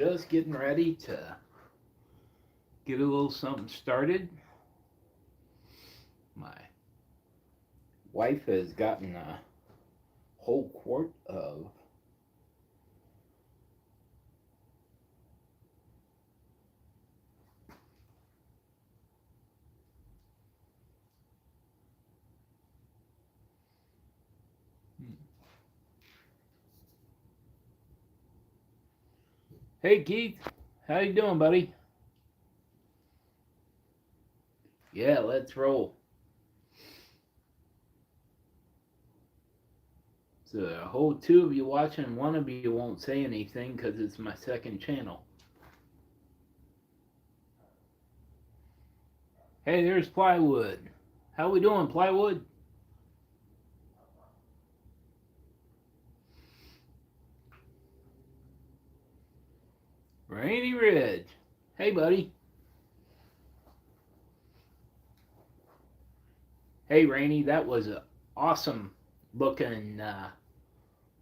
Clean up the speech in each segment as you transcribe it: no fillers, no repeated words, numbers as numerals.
just getting ready to get a little something started. My wife has gotten a whole quart of Hey Keith, how you doing, buddy? Yeah, let's roll. So a whole two of you watching, one of you won't say anything because it's my second channel. Hey, there's Plywood. How we doing, Plywood? Rainy Ridge. Hey, buddy. Hey, Rainy, that was a awesome looking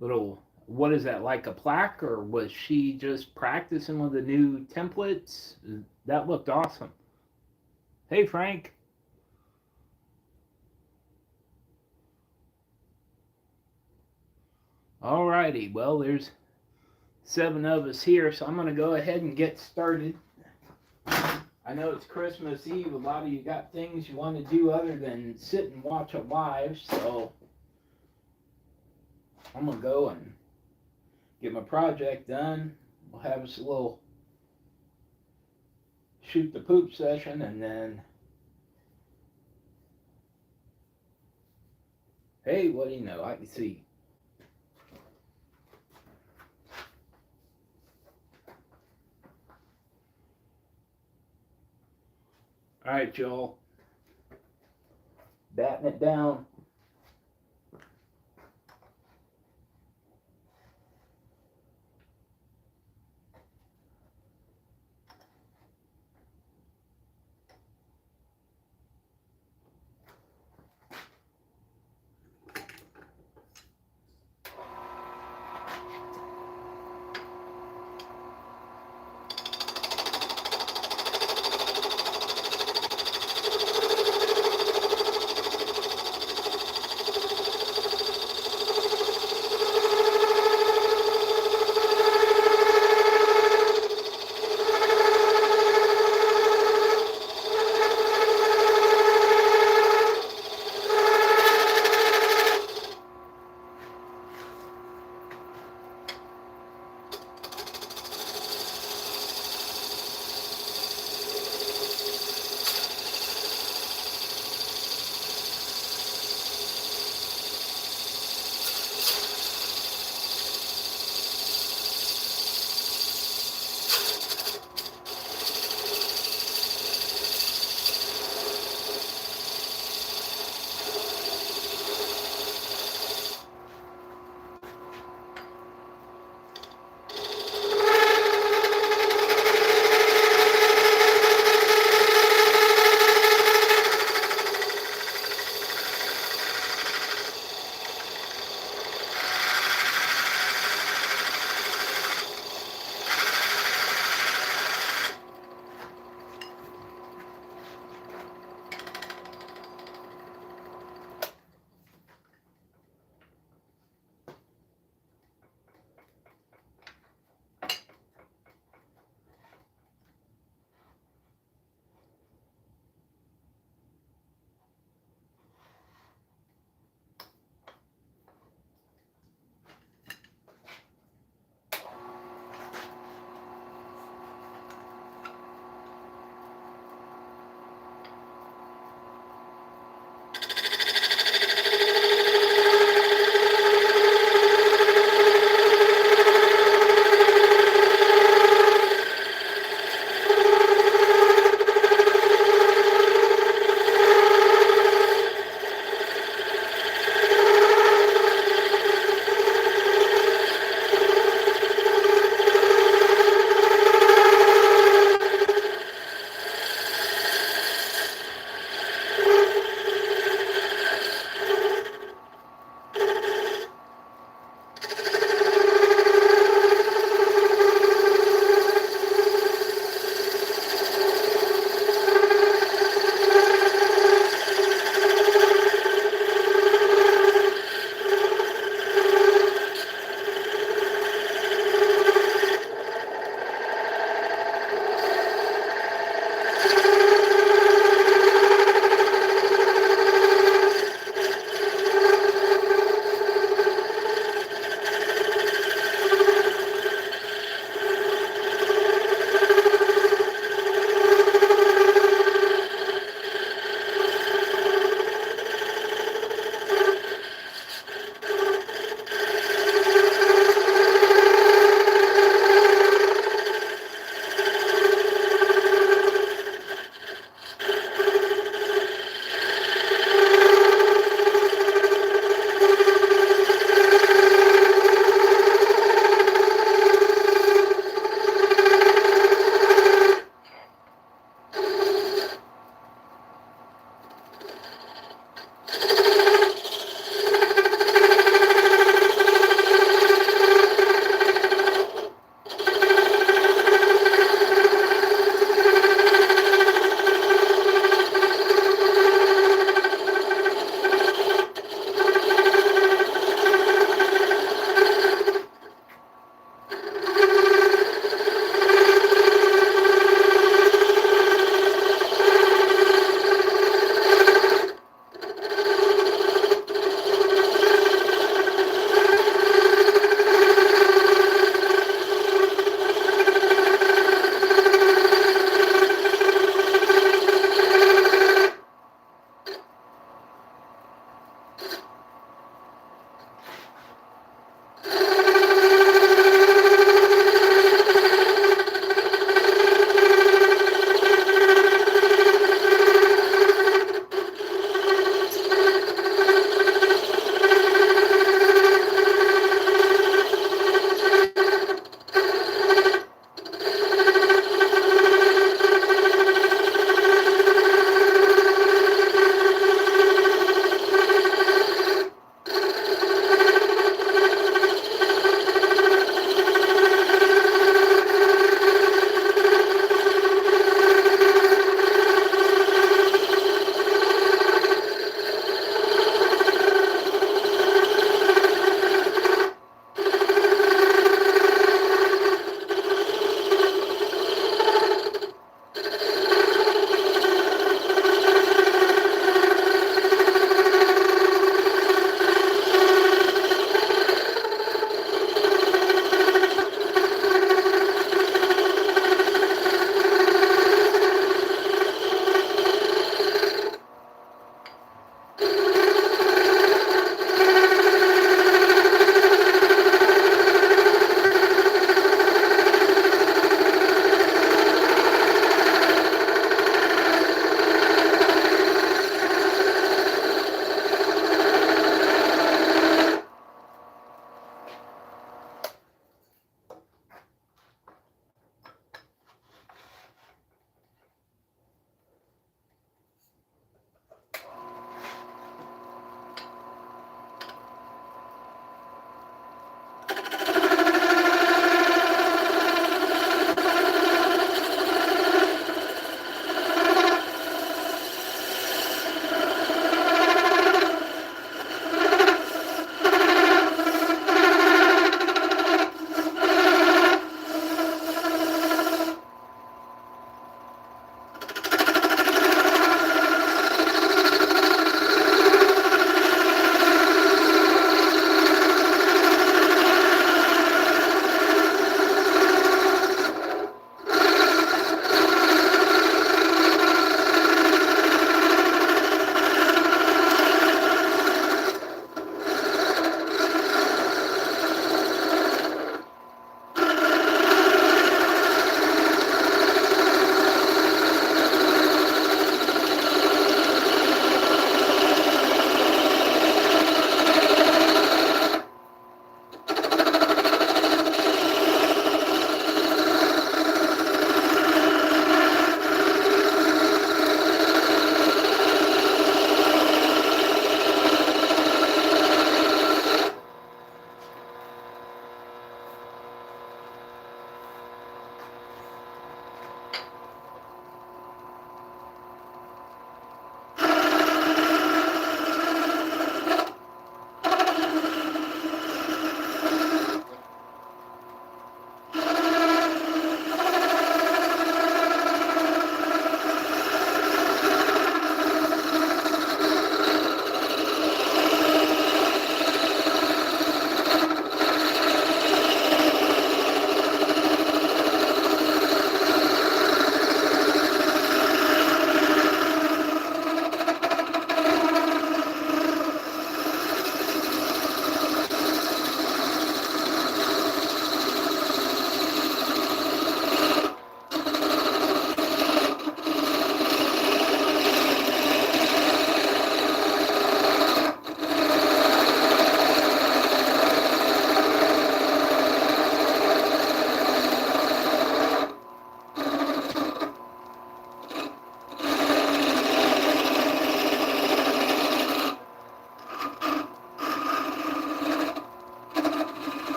little, what is that, like a plaque, or was she just practicing with the new templates? That looked awesome. Hey, Frank. Alrighty, well, there's 7 of us here, so I'm going to go ahead and get started. I know it's Christmas Eve. A lot of you got things you want to do other than sit and watch a live, so I'm going to go and get my project done. We'll have us a little shoot the poop session, and then, hey, what do you know, I can see. Alright, y'all. Batting it down.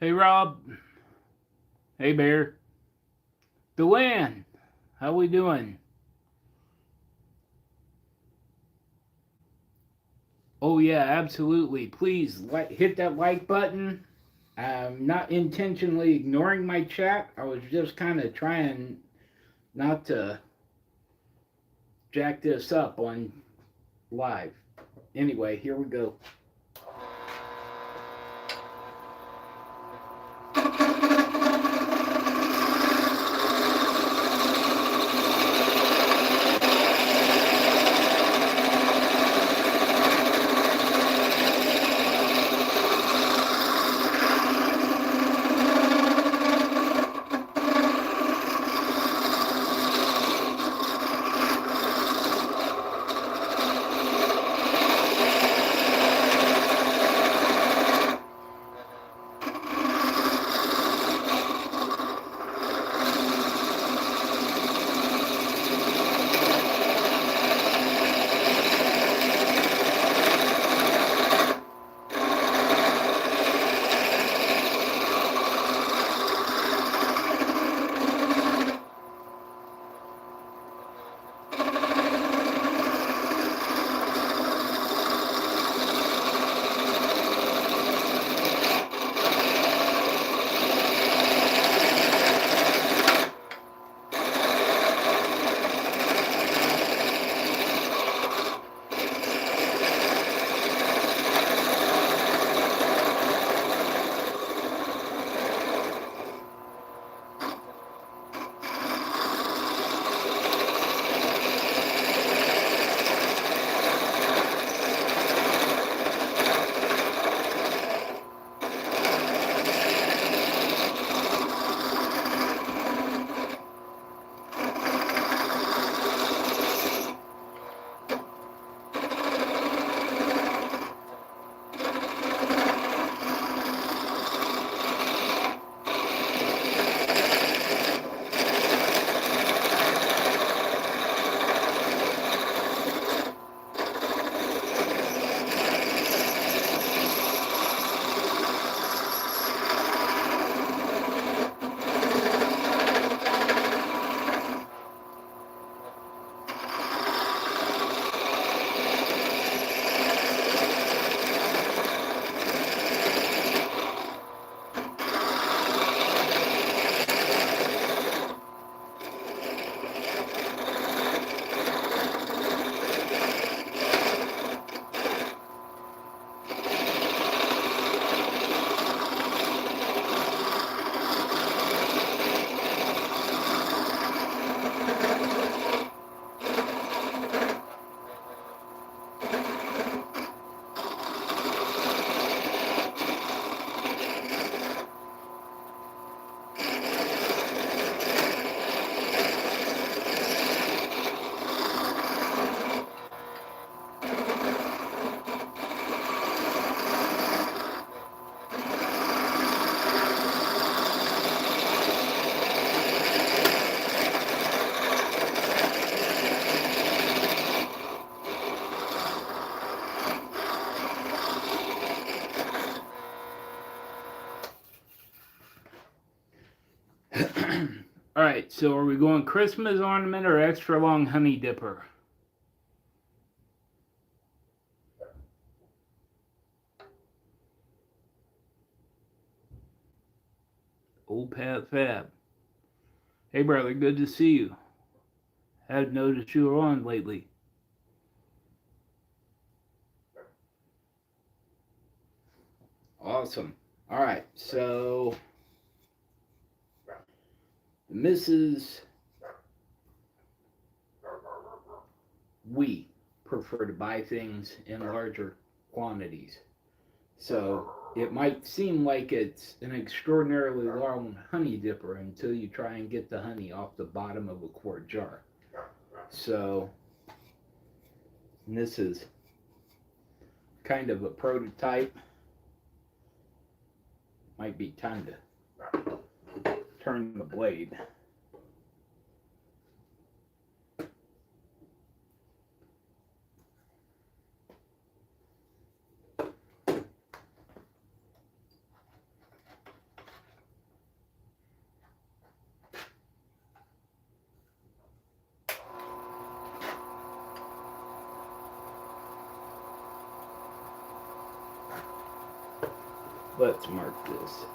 Hey, Rob. Hey, Bear. Deland. How we doing? Oh yeah, absolutely. Please hit that like button. I'm not intentionally ignoring my chat. I was just kind of trying not to jack this up on live. Anyway, here we go. All right, so are we going Christmas ornament or extra long honey dipper? Old Pat Fab. Hey, brother, good to see you. Hadn't noticed you were on lately. Awesome. All right, so the missus, we prefer to buy things in larger quantities. So it might seem like it's an extraordinarily long honey dipper until you try and get the honey off the bottom of a quart jar. So this is kind of a prototype. Might be time to turn the blade. Let's mark this.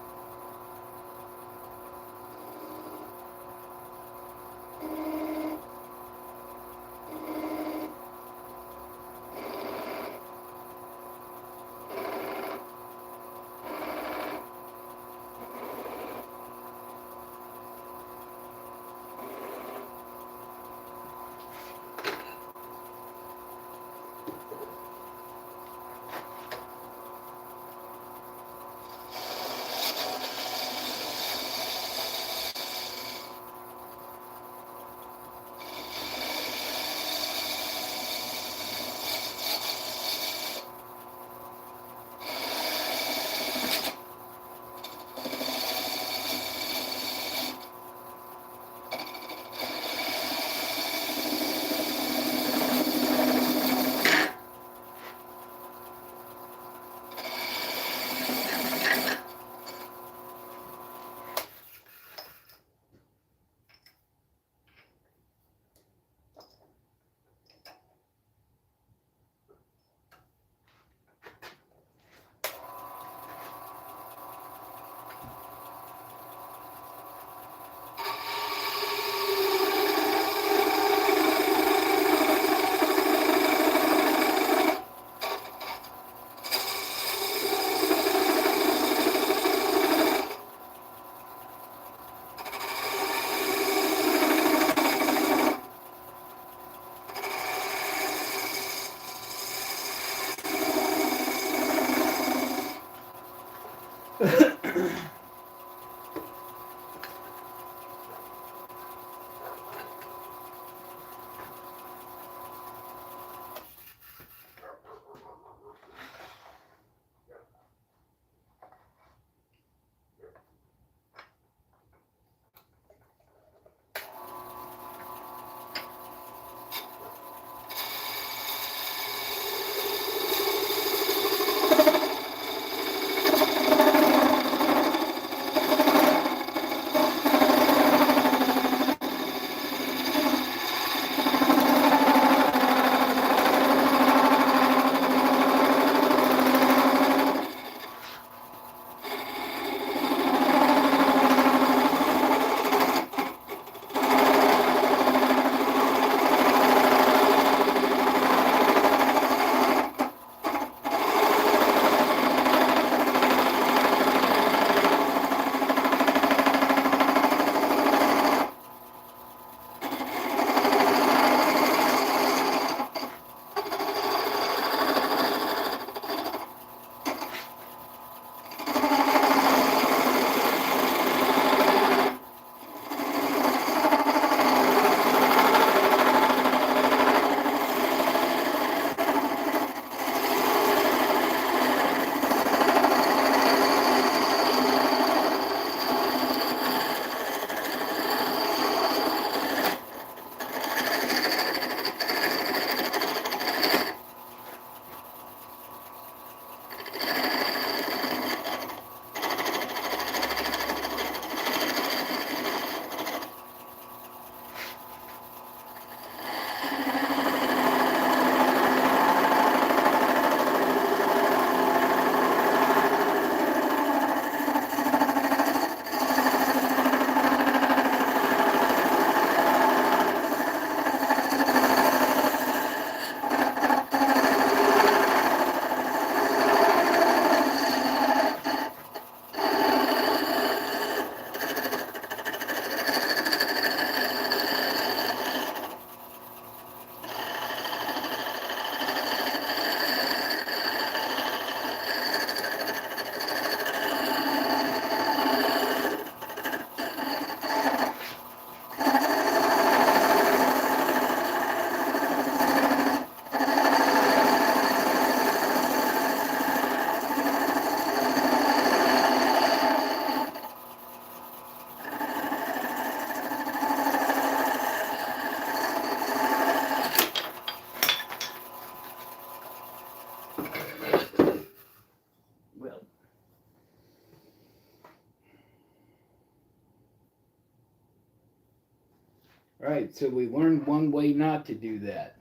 Right, so we learned one way not to do that.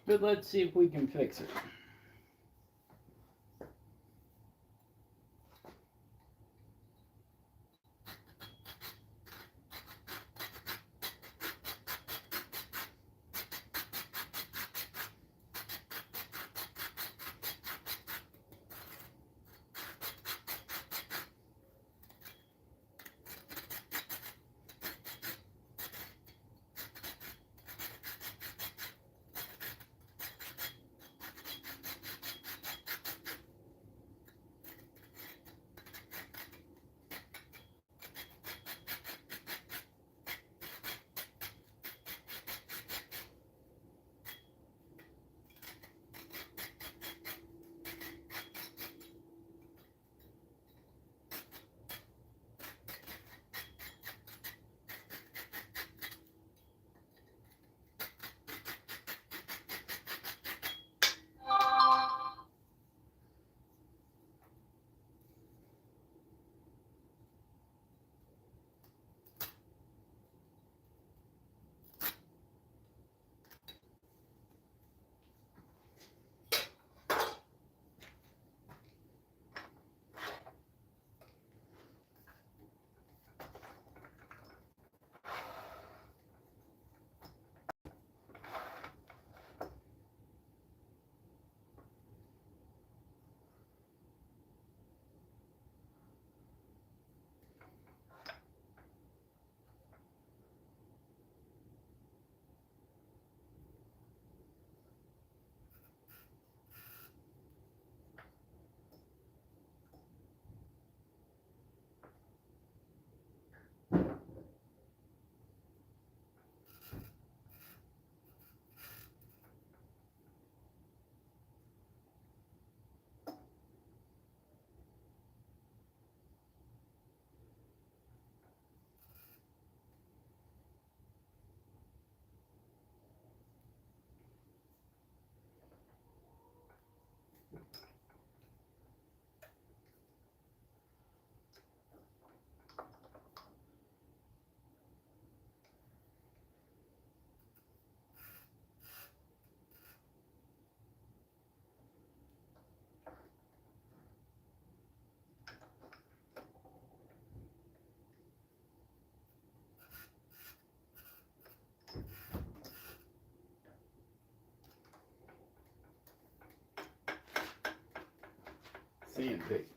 But let's see if we can fix it. Sandpaper.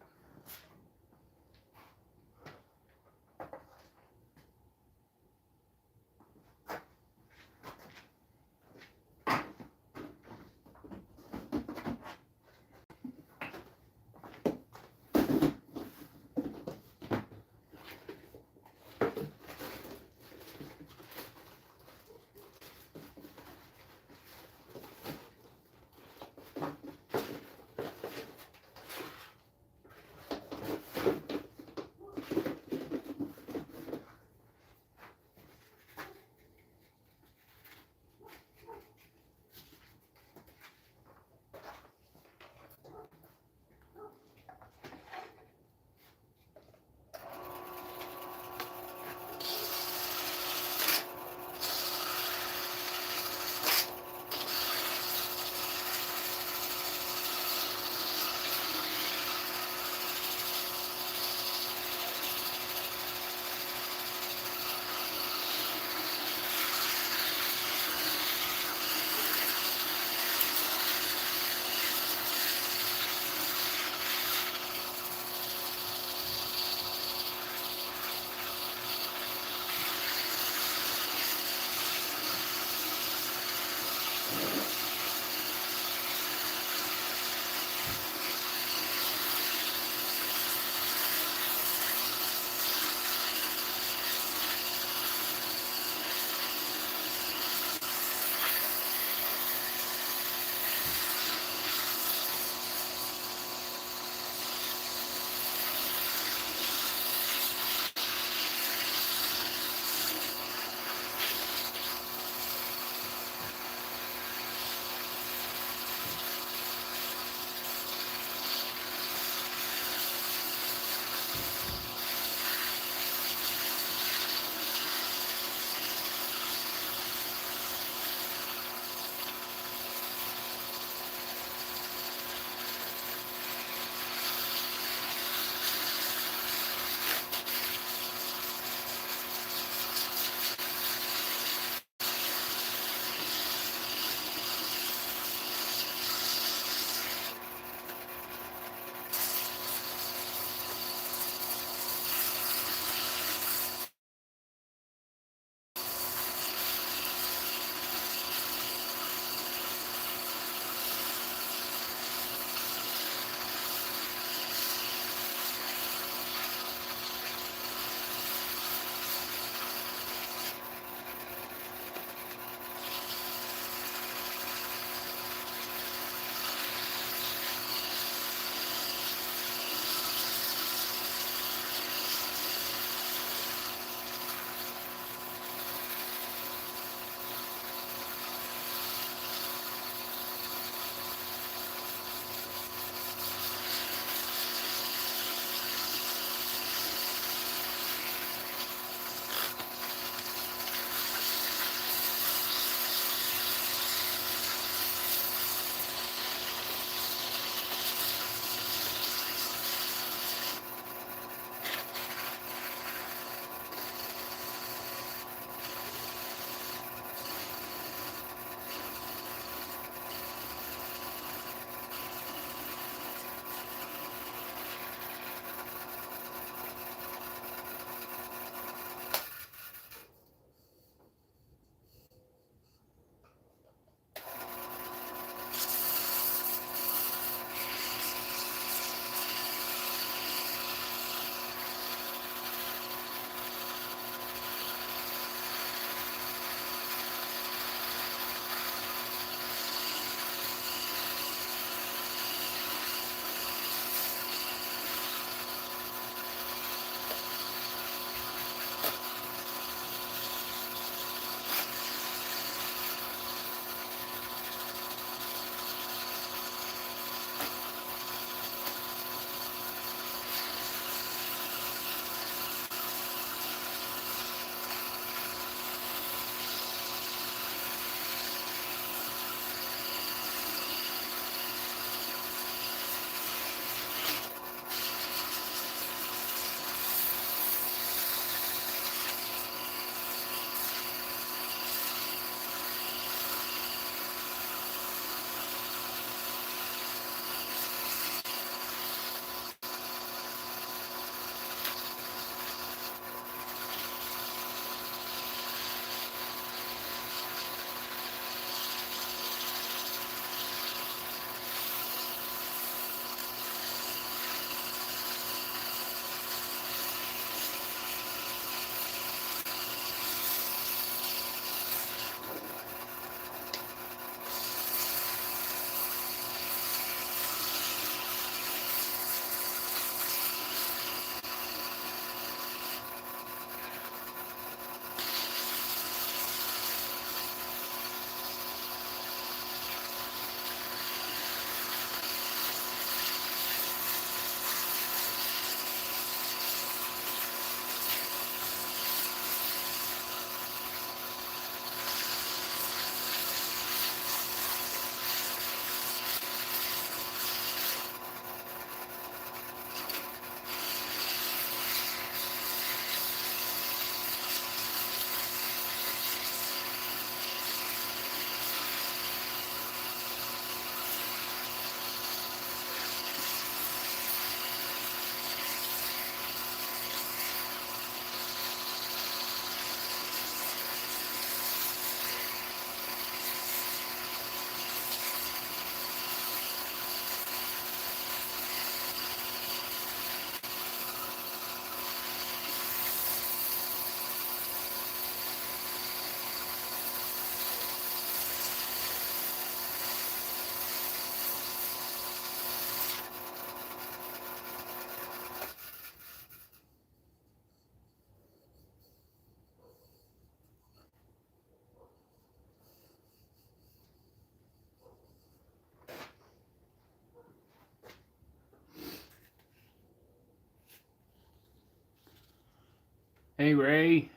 Hey Ray,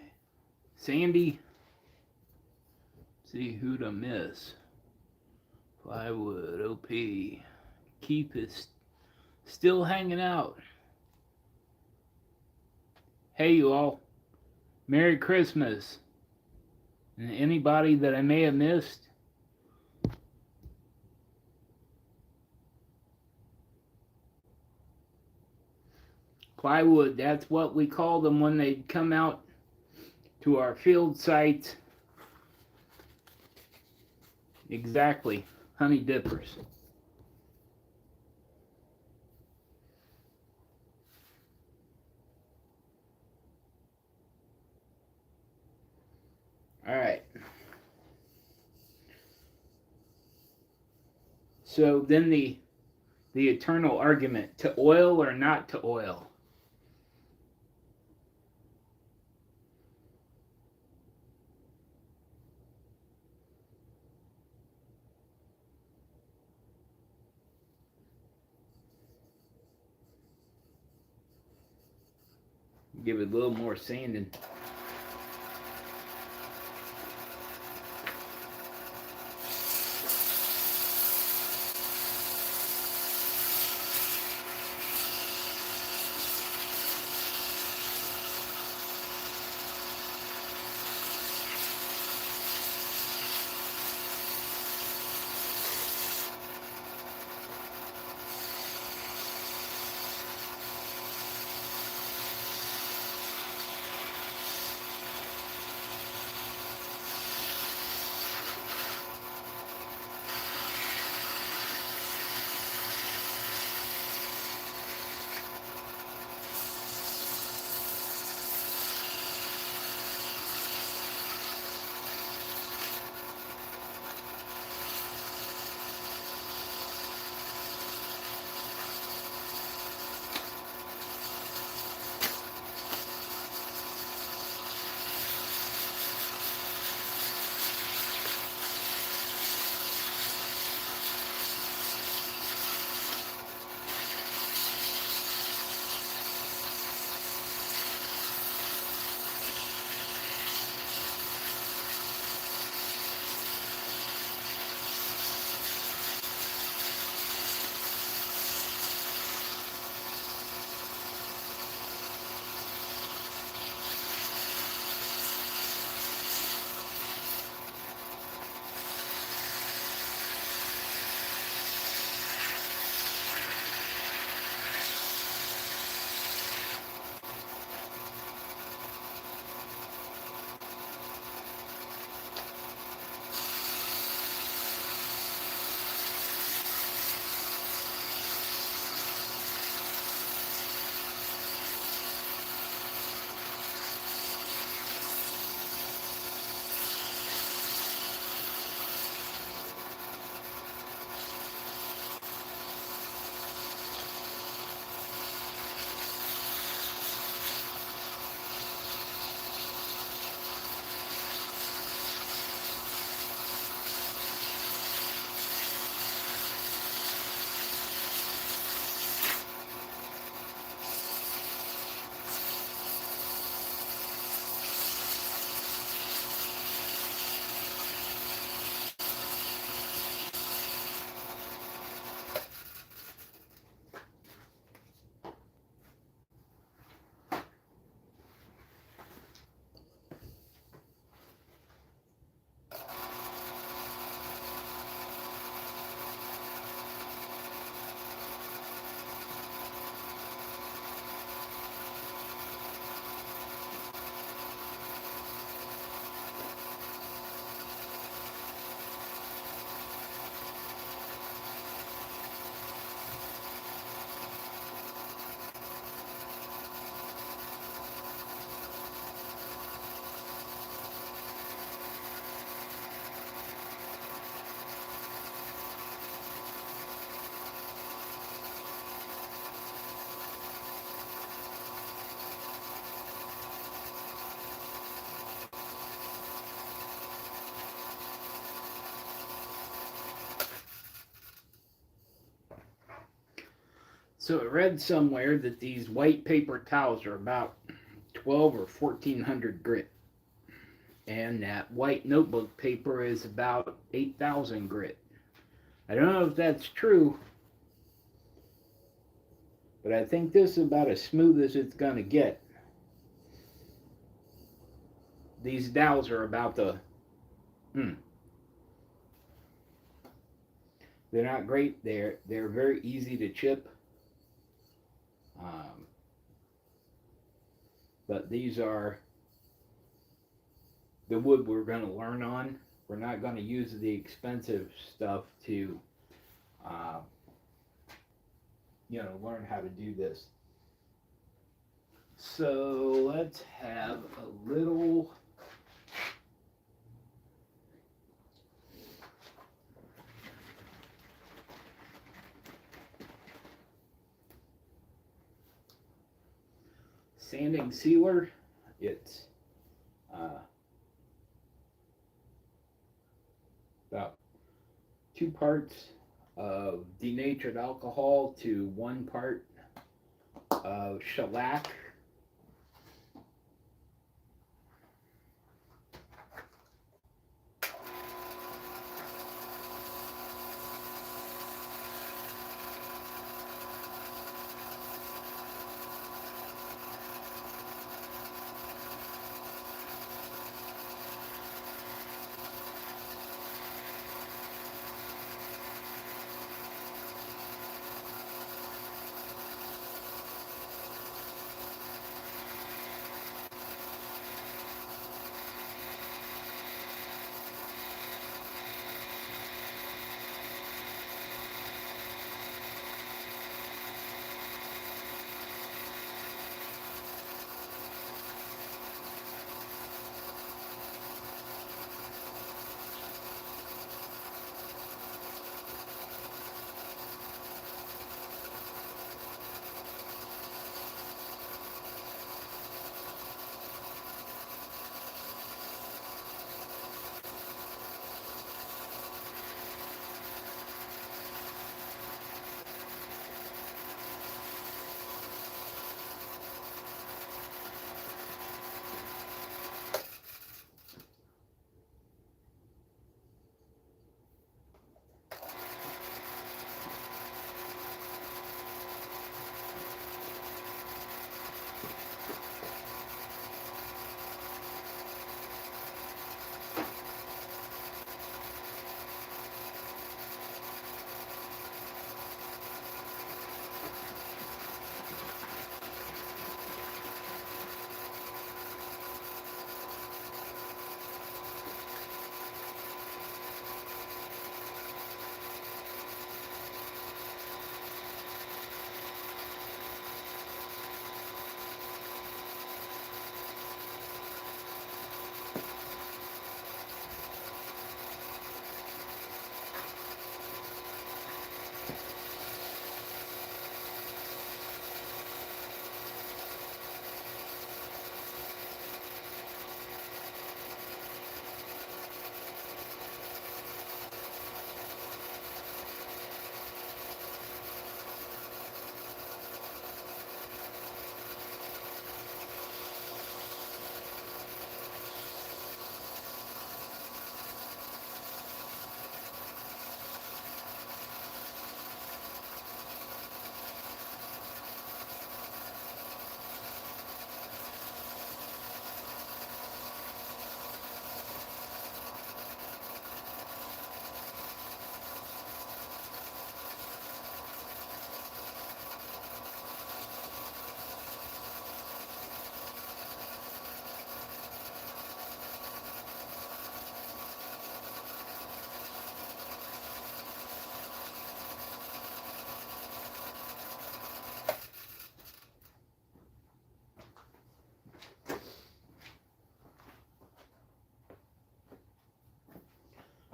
Sandy, see who to miss. Plywood, OP. Keith is still hanging out. Hey you all, Merry Christmas. And anybody that I may have missed, plywood, that's what we call them when they come out to our field sites. Exactly, honey dippers. All right. So then the eternal argument, to oil or not to oil. Give it a little more sanding. So I read somewhere that these white paper towels are about 12 or 1400 grit. And that white notebook paper is about 8,000 grit. I don't know if that's true, but I think this is about as smooth as it's going to get. These dowels are about the... They're not great. They're very easy to chip. But these are the wood we're going to learn on. We're not going to use the expensive stuff to, learn how to do this. So let's have a little sanding sealer. It's about 2 parts of denatured alcohol to 1 part of shellac.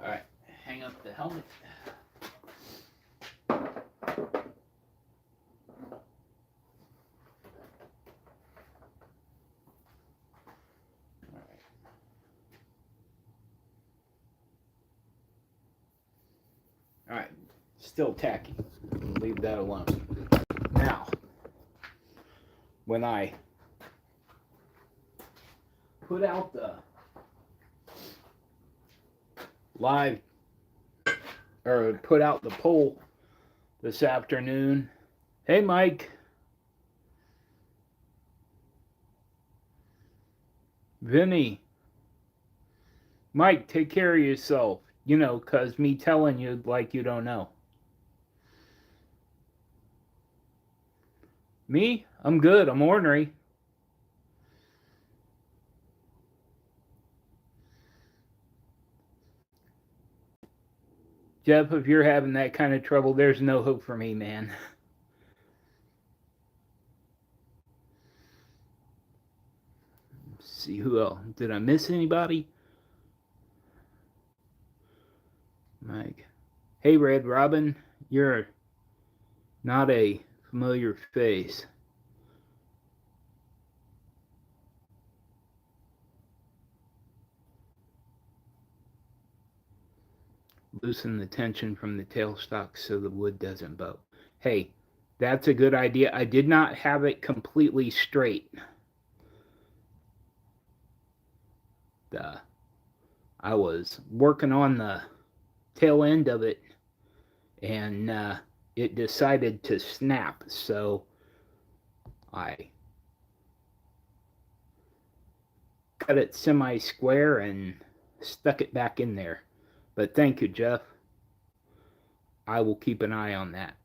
All right, hang up the helmet. All right, still tacky. Leave that alone. Now, when I put out the live, or put out the poll this afternoon. Hey, Mike. Vinny. Mike, take care of yourself. You know, 'cause me telling you like you don't know. Me? I'm good. I'm ornery. Jeff, if you're having that kind of trouble, there's no hope for me, man. Let's see who else. Did I miss anybody? Mike. Hey, Red Robin. You're not a familiar face. Loosen the tension from the tailstock so the wood doesn't bow. Hey, that's a good idea. I did not have it completely straight. I was working on the tail end of it, and it decided to snap, so I cut it semi-square and stuck it back in there. But thank you, Jeff. I will keep an eye on that.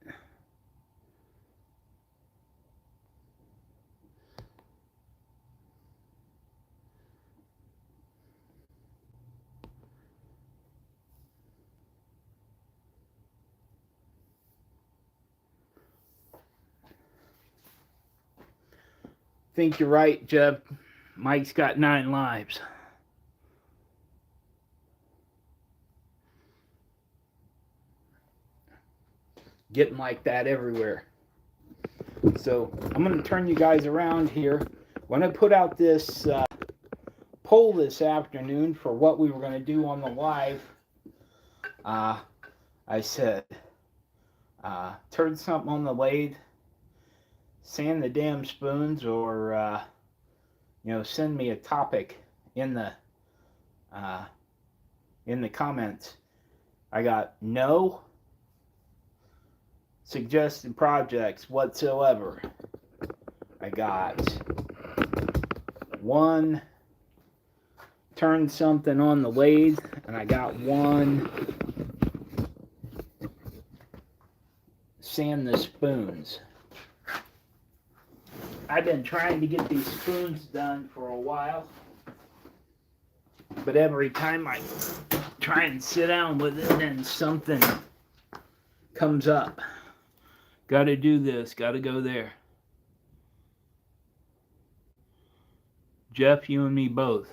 Think you're right, Jeff. Mike's got 9 lives. Getting like that everywhere. So I'm going to turn you guys around here. When I put out this poll this afternoon for what we were going to do on the live, I said, turn something on the lathe, sand the damn spoons, or send me a topic in the comments. I got no suggested projects whatsoever. I got 1 turn something on the lathe, and I got 1 sand the spoons. I've been trying to get these spoons done for a while, but every time I try and sit down with it, then something comes up. Got to do this, got to go there. Jeff, you and me both.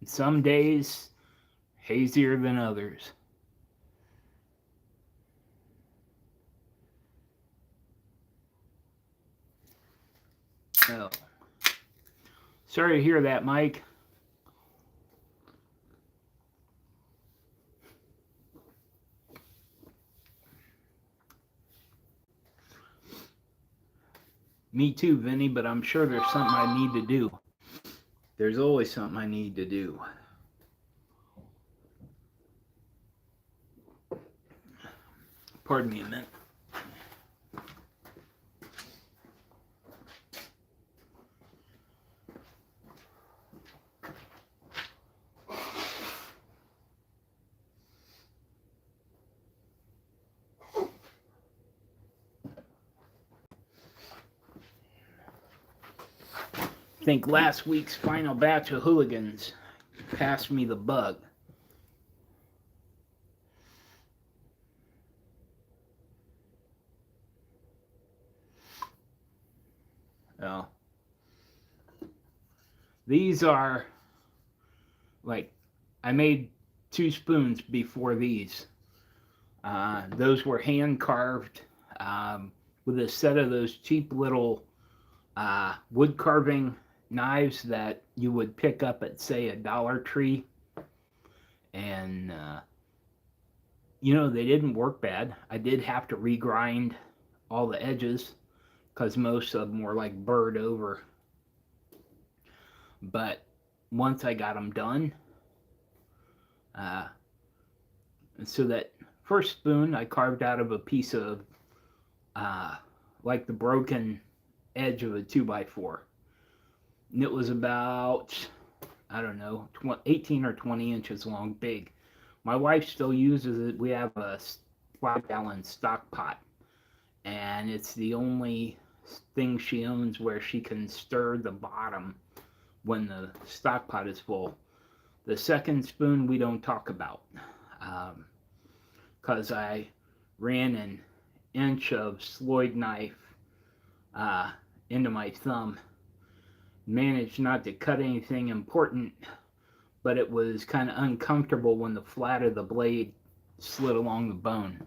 Some days hazier than others. Oh. Sorry to hear that, Mike. Me too, Vinny, but I'm sure there's something I need to do. There's always something I need to do. Pardon me a minute. I think last week's final batch of hooligans passed me the bug. Well, these are, like, I made 2 spoons before these. Those were hand carved with a set of those cheap little wood carving knives that you would pick up at, say, a Dollar Tree. And, they didn't work bad. I did have to regrind all the edges because most of them were like burred over. But once I got them done. Uh, so that first spoon I carved out of a piece of uh, like the broken edge of a 2x4. And it was about, I don't know, 18 or 20 inches long, big. My wife still uses it. We have a 5-gallon stock pot, and it's the only thing she owns where she can stir the bottom when the stock pot is full. The second spoon we don't talk about because I ran an inch of Sloyd knife into my thumb. Managed not to cut anything important, but it was kind of uncomfortable when the flat of the blade slid along the bone.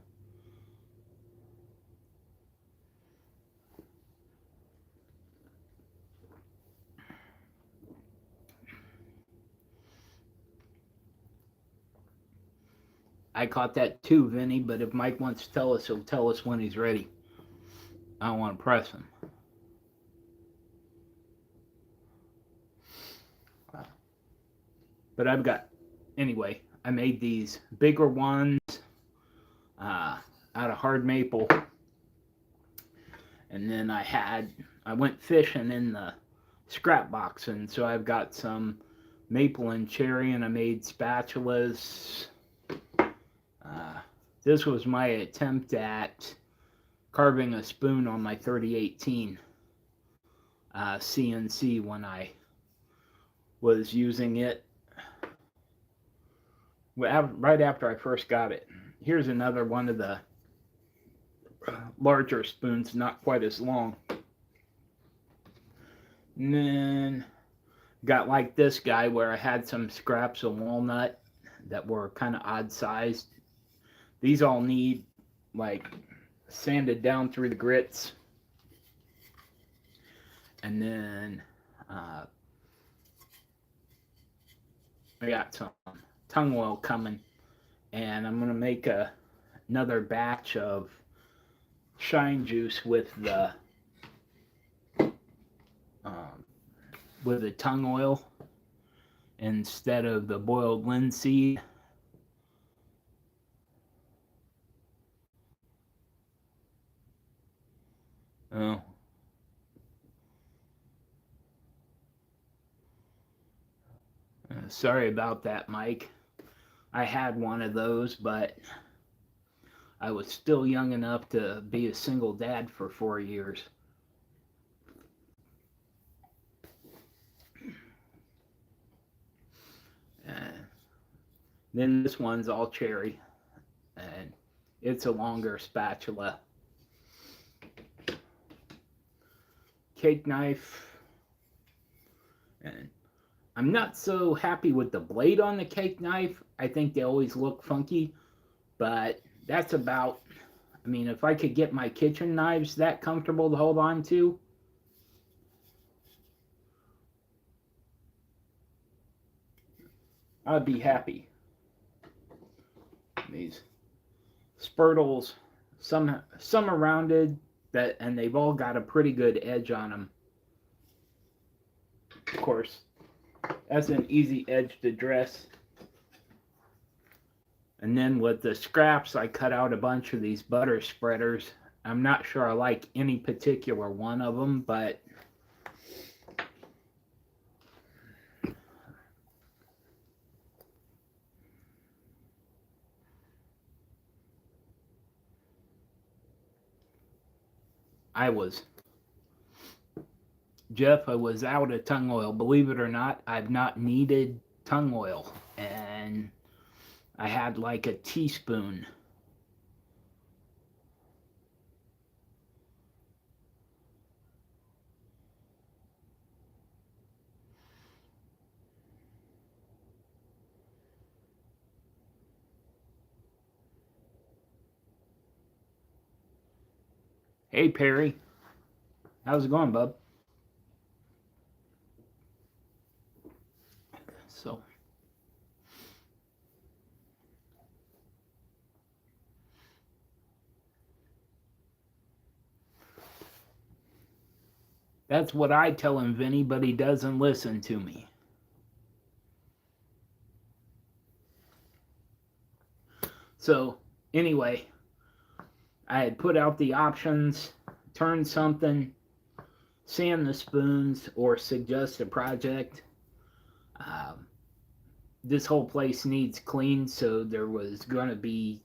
I caught that too, Vinny, but if Mike wants to tell us, he'll tell us when he's ready. I don't want to press him. But I've got, anyway, I made these bigger ones out of hard maple. And then I went fishing in the scrap box, and so I've got some maple and cherry, and I made spatulas. This was my attempt at carving a spoon on my 3018 CNC when I was using it right after I first got it. Here's another one of the larger spoons, not quite as long. And then got like this guy where I had some scraps of walnut that were kind of odd sized. These all need like sanded down through the grits. And then I got some tongue oil coming, and I'm going to make another batch of shine juice with the tongue oil instead of the boiled linseed. Oh. Sorry about that, Mike. I had one of those, but I was still young enough to be a single dad for 4 years. Then this one's all cherry, and it's a longer spatula. Cake knife, and I'm not so happy with the blade on the cake knife. I think they always look funky, but that's about, I mean, if I could get my kitchen knives that comfortable to hold on to, I'd be happy. These spurtles, some are rounded, and they've all got a pretty good edge on them. Of course, that's an easy edge to dress. And then with the scraps, I cut out a bunch of these butter spreaders. I'm not sure I like any particular one of them, but I was out of tongue oil. Believe it or not, I've not needed tongue oil, and I had like a teaspoon. Hey Perry, how's it going, bub? So that's what I tell him, Vinny, but he doesn't listen to me. So, anyway, I had put out the options, turn something, sand the spoons, or suggest a project. Um, this whole place needs cleaned, so there was going to be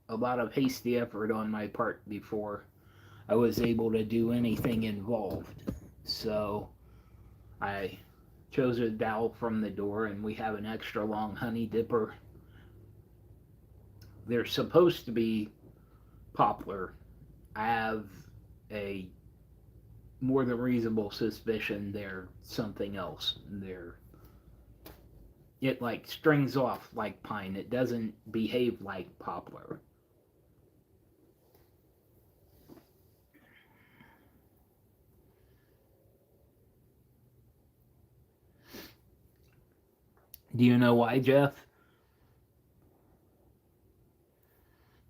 a lot of hasty effort on my part before I was able to do anything involved. So I chose a dowel from the door, and we have an extra long honey dipper. They're supposed to be poplar. I have a more than reasonable suspicion they're something else. It like strings off like pine. It doesn't behave like poplar. Do you know why, Jeff?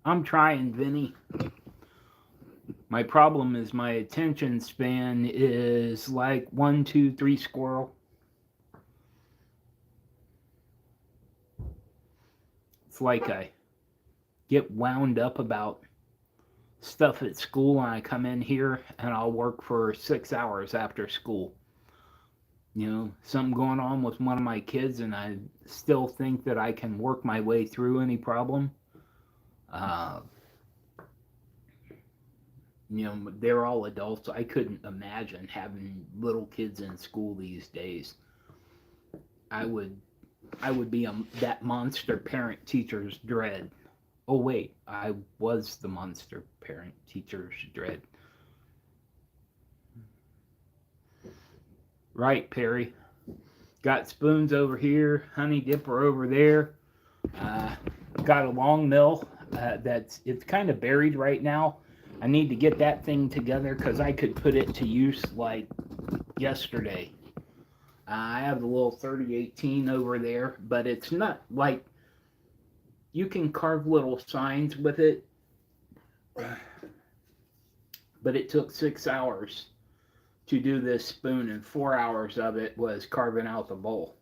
I'm trying, Vinny. My problem is my attention span is like 1, 2, 3 squirrel. It's like I get wound up about stuff at school and I come in here and I'll work for 6 hours after school. Something going on with one of my kids, and I still think that I can work my way through any problem. Uh, they're all adults. I couldn't imagine having little kids in school these days. I would be that monster parent teacher's dread. Oh wait, I was the monster parent teacher's dread. Right, Perry. Got spoons over here, honey dipper over there. Got a long mill it's kind of buried right now. I need to get that thing together because I could put it to use like yesterday. I have the little 3018 over there, but it's not like you can carve little signs with it. But it took 6 hours to do this spoon, and 4 hours of it was carving out the bowl.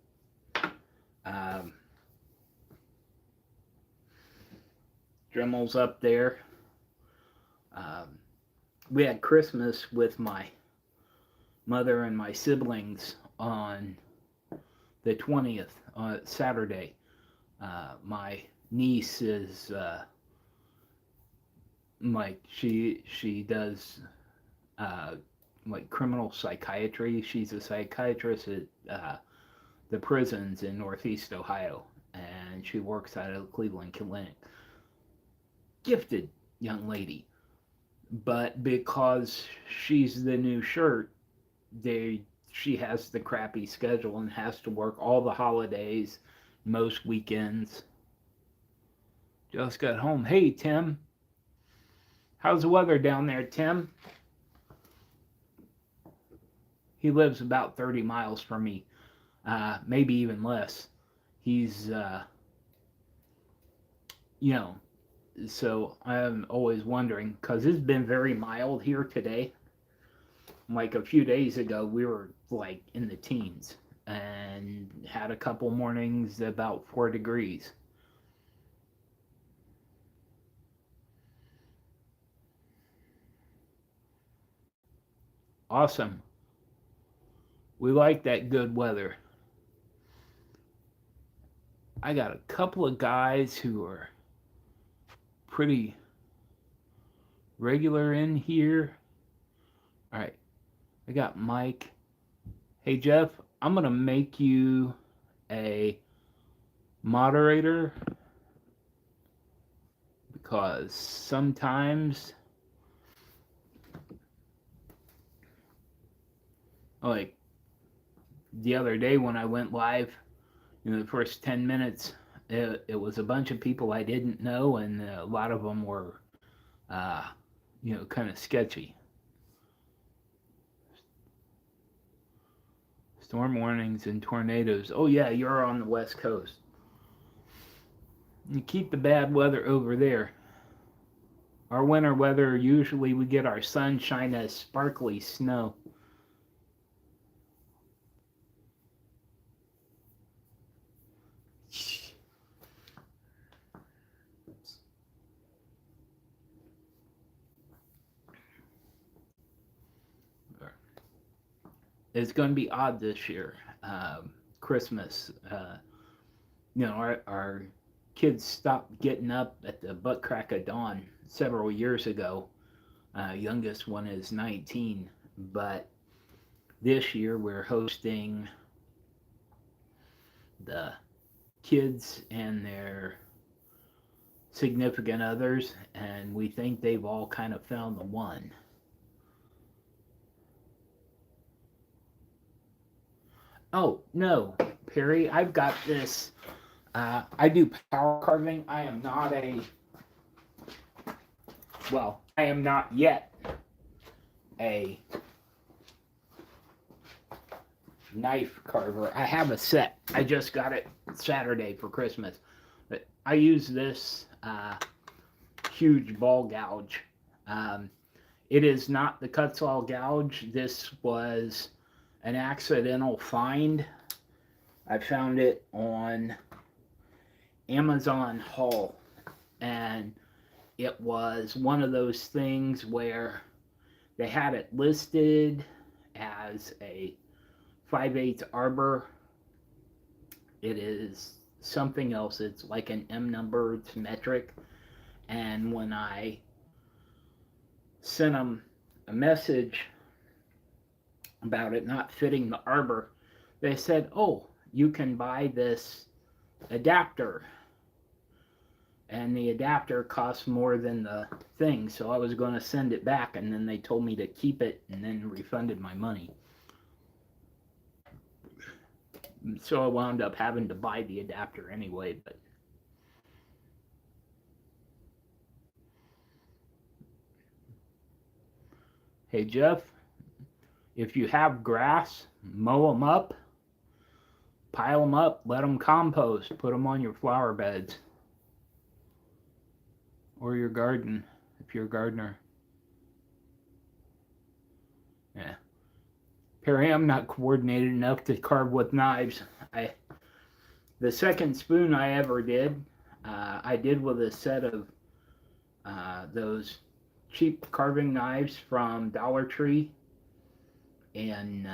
Dremel's up there. We had Christmas with my mother and my siblings on the 20th, Saturday. My niece is like she does like criminal psychiatry. She's a psychiatrist at the prisons in Northeast Ohio, and she works out of the Cleveland Clinic. Gifted young lady, but because she's the new shirt, she has the crappy schedule and has to work all the holidays, most weekends. Just got home. Hey, Tim. How's the weather down there, Tim? He lives about 30 miles from me, maybe even less. He's, so I'm always wondering, because it's been very mild here today. Like a few days ago, we were like in the teens and had a couple mornings about 4 degrees. Awesome. We like that good weather. I got a couple of guys who are pretty regular in here. All right. I got Mike. Hey, Jeff, I'm going to make you a moderator because sometimes, like the other day when I went live, the first 10 minutes, it was a bunch of people I didn't know, and a lot of them were, kind of sketchy. Storm warnings and tornadoes. Oh, yeah, you're on the West Coast. You keep the bad weather over there. Our winter weather, usually we get our sunshine as sparkly snow. it's going to be odd this year. Christmas, our kids stopped getting up at the butt crack of dawn several years ago. Youngest one is 19, but this year we're hosting the kids and their significant others, and we think they've all kind of found the one. Oh, no, Perry, I've got this. I do power carving. I am not I am not yet a knife carver. I have a set. I just got it Saturday for Christmas. But I use this huge ball gouge. It is not the Kutzall gouge. This was an accidental find. I found it on Amazon haul, and it was one of those things where they had it listed as a 5/8 arbor. It is something else. It's like an M number. It's metric. And when I sent them a message about it not fitting the arbor, they said, "Oh, you can buy this adapter." And the adapter costs more than the thing, so I was going to send it back, and then they told me to keep it and then refunded my money. So I wound up having to buy the adapter anyway. But hey, Jeff, if you have grass, mow them up, pile them up, let them compost, put them on your flower beds or your garden if you're a gardener. Yeah. Perry, I'm not coordinated enough to carve with knives. The second spoon I ever did, I did with a set of those cheap carving knives from Dollar Tree, and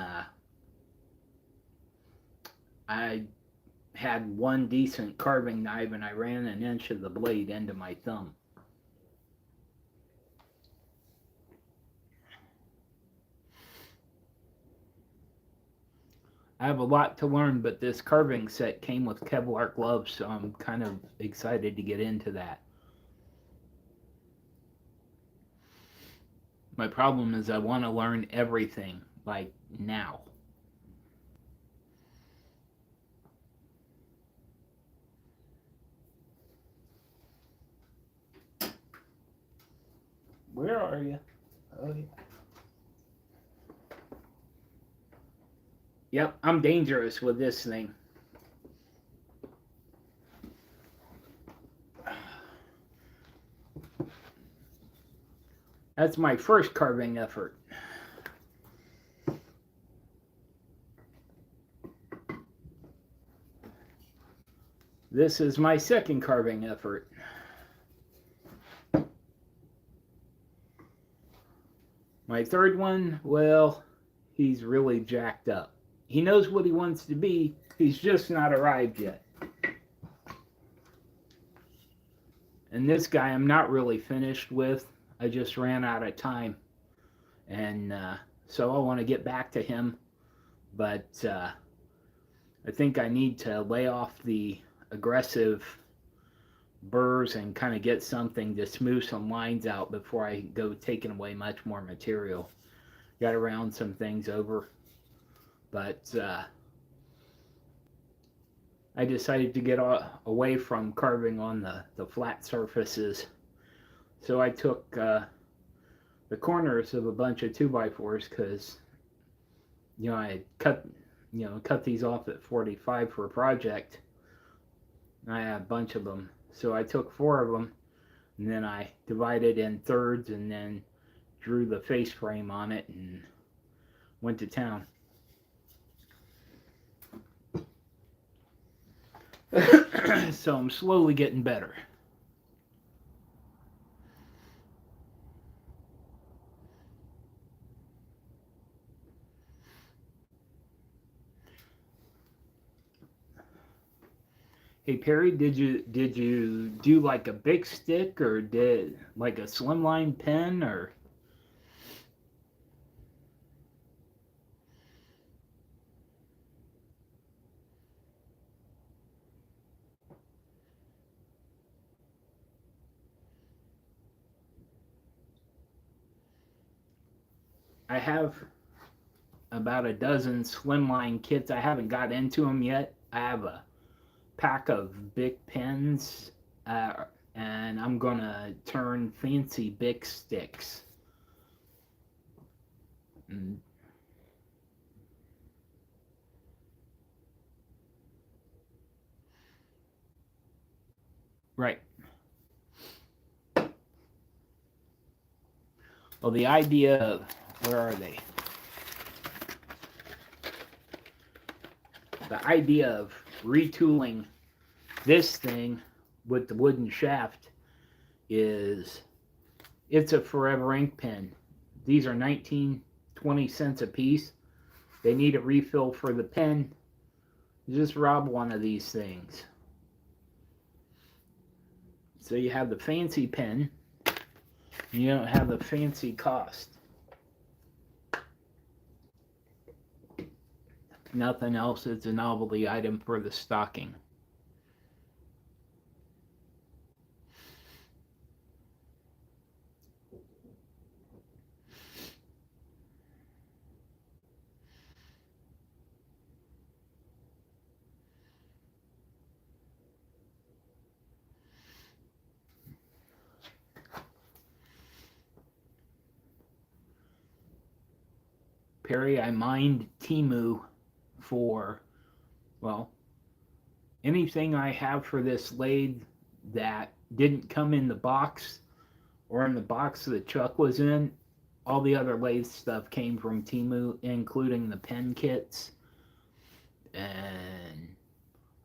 I had one decent carving knife, and I ran an inch of the blade into my thumb. I have a lot to learn, but this carving set came with Kevlar gloves, so I'm kind of excited to get into that. My problem is I want to learn everything, like now. Where are you? Oh, yeah. Yep, I'm dangerous with this thing. That's my first carving effort. This is my second carving effort. My third one, well, he's really jacked up. He knows what he wants to be, he's just not arrived yet. And this guy I'm not really finished with. I just ran out of time. And so I want to get back to him. But I think I need to lay off the aggressive burrs and kind of get something to smooth some lines out before I go taking away much more material. Got to round some things over. But I decided to get away from carving on the flat surfaces. So I took the corners of a bunch of 2x4s because, I had cut these off at 45 for a project. I had a bunch of them. So I took 4 of them, and then I divided in thirds and then drew the face frame on it and went to town. So I'm slowly getting better. Hey Perry, did you do like a big stick or did like a slimline pen or I have about a dozen slimline kits. I haven't got into them yet. I have a pack of big pens, uh, and I'm gonna turn fancy big sticks. Mm, right. Well, the idea of where are they? The idea of retooling this thing with the wooden shaft is it's a forever ink pen. These are 19, 20 cents a piece. They need a refill for the pen. Just rob one of these things. So you have the fancy pen, you don't have the fancy cost. Nothing else. It's a novelty item for the stocking. Perry, I mined Timu for, well, anything I have for this lathe that didn't come in the box or in the box the truck was in. All the other lathe stuff came from Timu, including the pen kits. And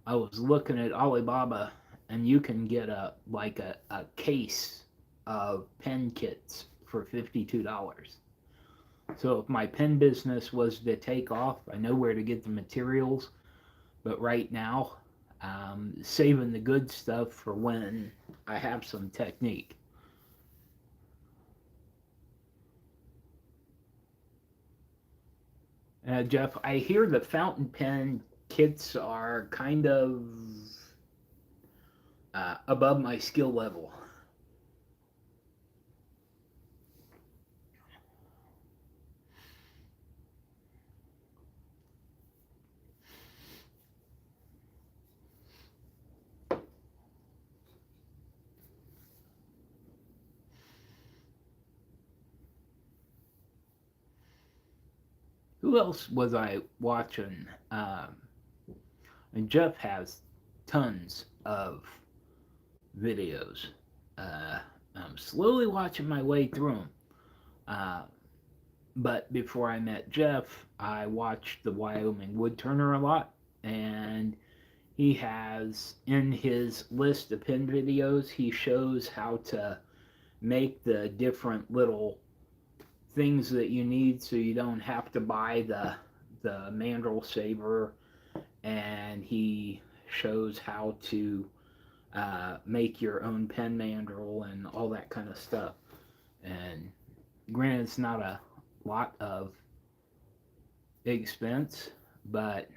I was looking at Alibaba, and you can get a case of pen kits for $52. So if my pen business was to take off, I know where to get the materials. But right now, saving the good stuff for when I have some technique. Jeff, I hear the fountain pen kits are kind of above my skill level. Who else was I watching? And Jeff has tons of videos. Uh, I'm slowly watching my way through them. Uh, but before I met Jeff, I watched the Wyoming Woodturner a lot, and he has in his list of pin videos, he shows how to make the different little things that you need so you don't have to buy the mandrel saver, and he shows how to make your own pen mandrel and all that kind of stuff. And granted, it's not a lot of expense, but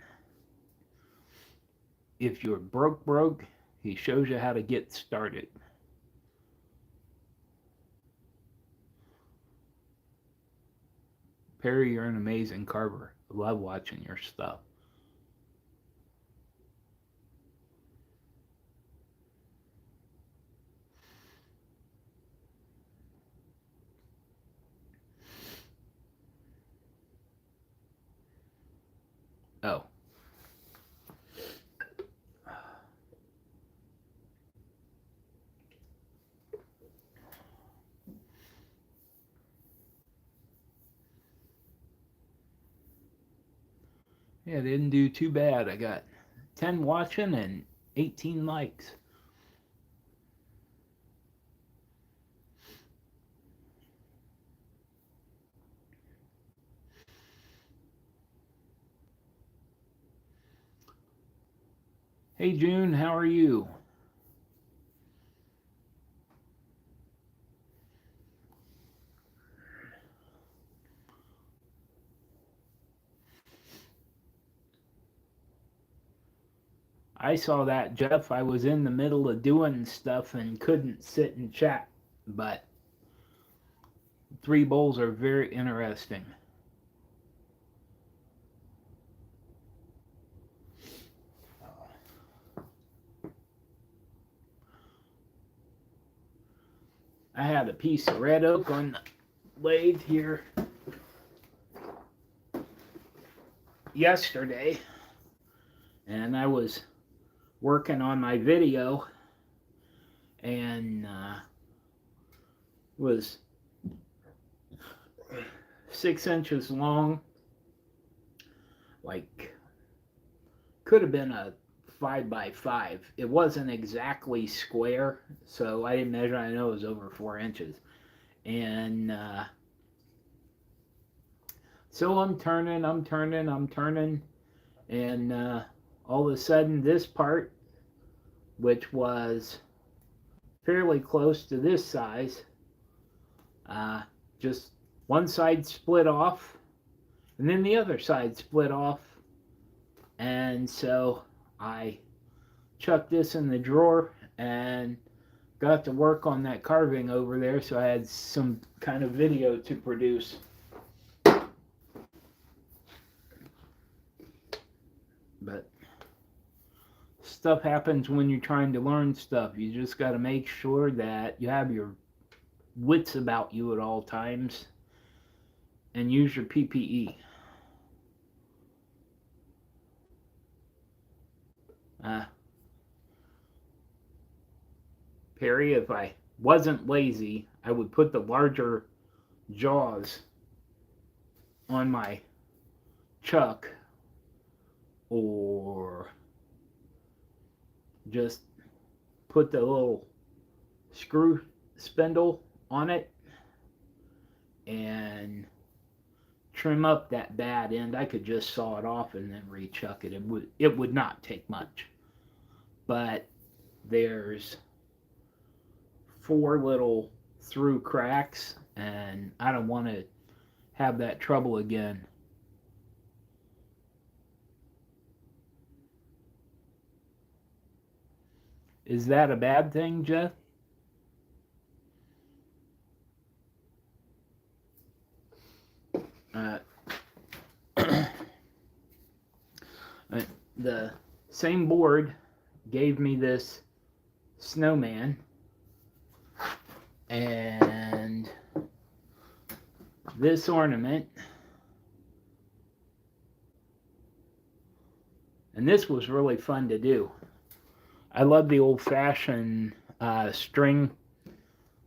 if you're broke, he shows you how to get started. Perry, you're an amazing carver. I love watching your stuff. Oh, yeah, didn't do too bad. I got 10 watching and 18 likes. Hey June, how are you? I saw that, Jeff. I was in the middle of doing stuff and couldn't sit and chat, but three bowls are very interesting. I had a piece of red oak on the lathe here yesterday, and I was working on my video and was 6 inches long, like could have been a 5 by 5. It wasn't exactly square, so I didn't measure. I know it was over 4 inches, and so I'm turning, and all of a sudden, this part, which was fairly close to this size, just one side split off, and then the other side split off, and so I chucked this in the drawer and got to work on that carving over there, so I had some kind of video to produce. But stuff happens when you're trying to learn stuff. You just got to make sure that you have your wits about you at all times and use your PPE. Perry, if I wasn't lazy, I would put the larger jaws on my chuck, or just put the little screw spindle on it and trim up that bad end. I could just saw it off and then rechuck it. It would not take much. But there's 4 little through cracks, and I don't want to have that trouble again. Is that a bad thing, Jeff? Uh, the same board gave me this snowman, and this ornament, and this was really fun to do. I love the old-fashioned string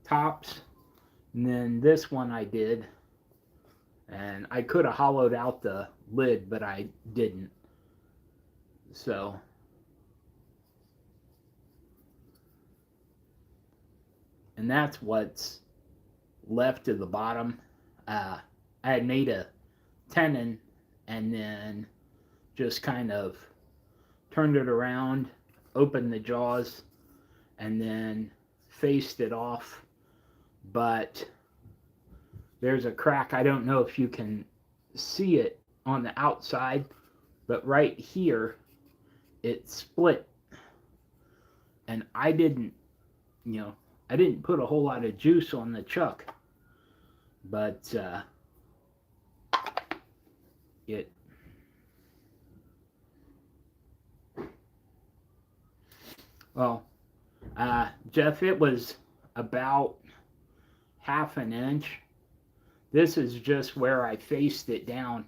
tops, and then this one I did, and I could have hollowed out the lid, but I didn't. So and that's what's left of the bottom. I had made a tenon and then just kind of turned it around, opened the jaws, and then faced it off. But there's a crack. I don't know if you can see it on the outside, but right here it split. And I didn't put a whole lot of juice on the chuck, but it Jeff, it was about half an inch. This is just where I faced it down.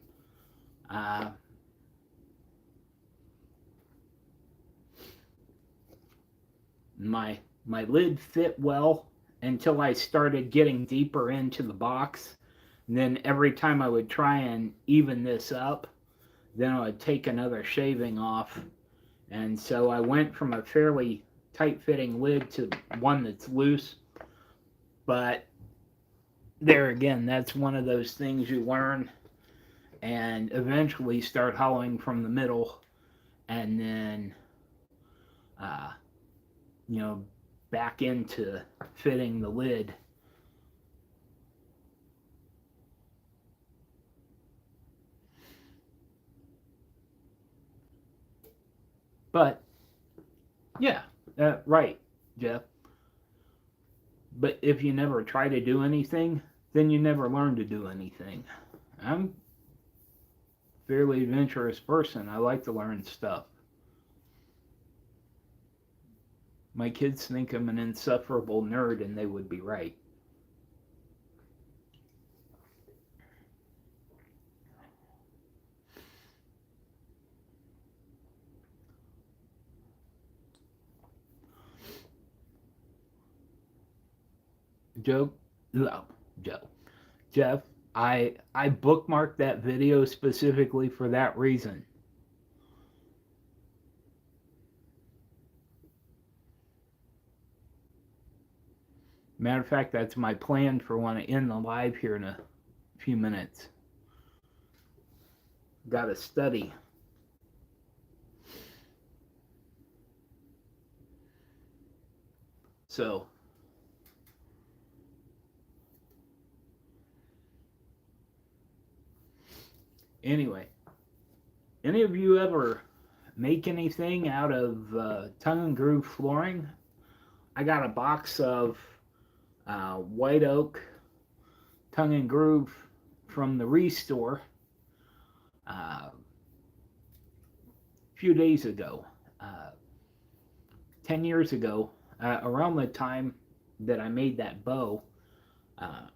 My lid fit well until I started getting deeper into the box. And then every time I would try and even this up, then I would take another shaving off. And so I went from a fairly tight-fitting lid to one that's loose. But there again, that's one of those things you learn and eventually start hollowing from the middle, and then uh, you know, back into fitting the lid. But yeah, right, Jeff. But if you never try to do anything, then you never learn to do anything. I'm a fairly adventurous person. I like to learn stuff. My kids think I'm an insufferable nerd, and they would be right. Joe, no, Joe, Jeff, I bookmarked that video specifically for that reason. Matter of fact, that's my plan for when I end the live here in a few minutes. Got to study. So, anyway, any of you ever make anything out of tongue and groove flooring? I got a box of white oak tongue and groove from the Restore a few days ago. 10 years ago, around the time that I made that bow, uh,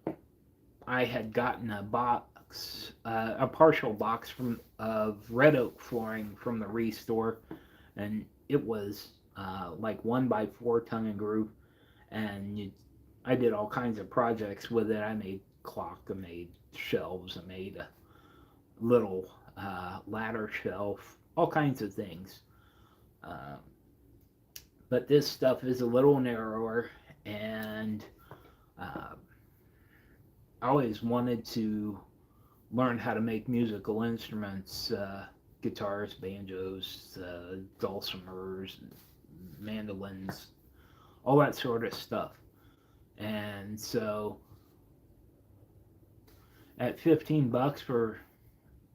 I had gotten a box, a partial box of red oak flooring from the Restore, and it was like 1x4 tongue and groove, and I did all kinds of projects with it. I made clock, I made shelves, I made a little ladder shelf, all kinds of things. Uh, but this stuff is a little narrower, and I always wanted to learn how to make musical instruments, guitars, banjos, dulcimers, mandolins, all that sort of stuff. And so at $15 for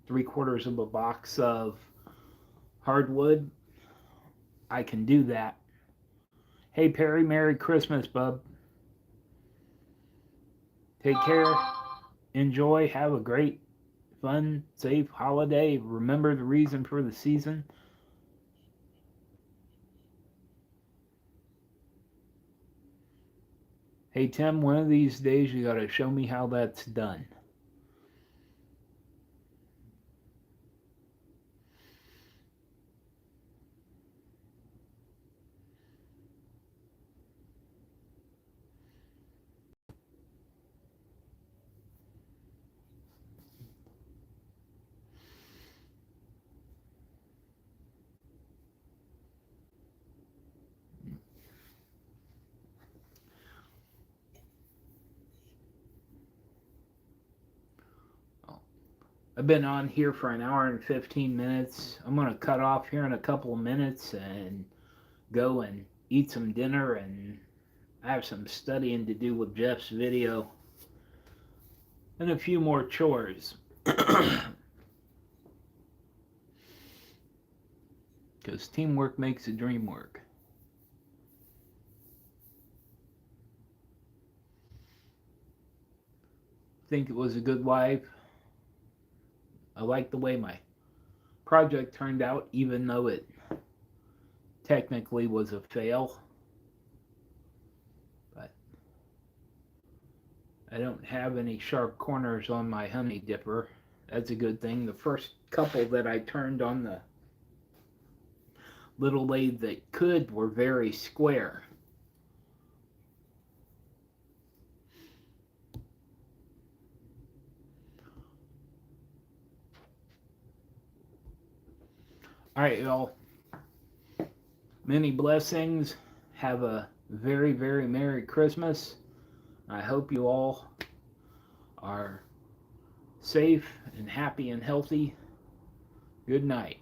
3/4 of a box of hardwood, I can do that. Hey Perry, Merry Christmas, bub. Take care. Enjoy. Have a great, fun, safe holiday. Remember the reason for the season. Hey Tim, one of these days you gotta show me how that's done. I've been on here for an hour and 15 minutes. I'm going to cut off here in a couple of minutes and go and eat some dinner, and I have some studying to do with Jeff's video and a few more chores. Because teamwork makes the dream work. Think it was a good live. I like the way my project turned out, even though it technically was a fail. But I don't have any sharp corners on my honey dipper. That's a good thing. The first couple that I turned on the little lathe that could were very square. All right, y'all. Many blessings. Have a very, very Merry Christmas. I hope you all are safe and happy and healthy. Good night.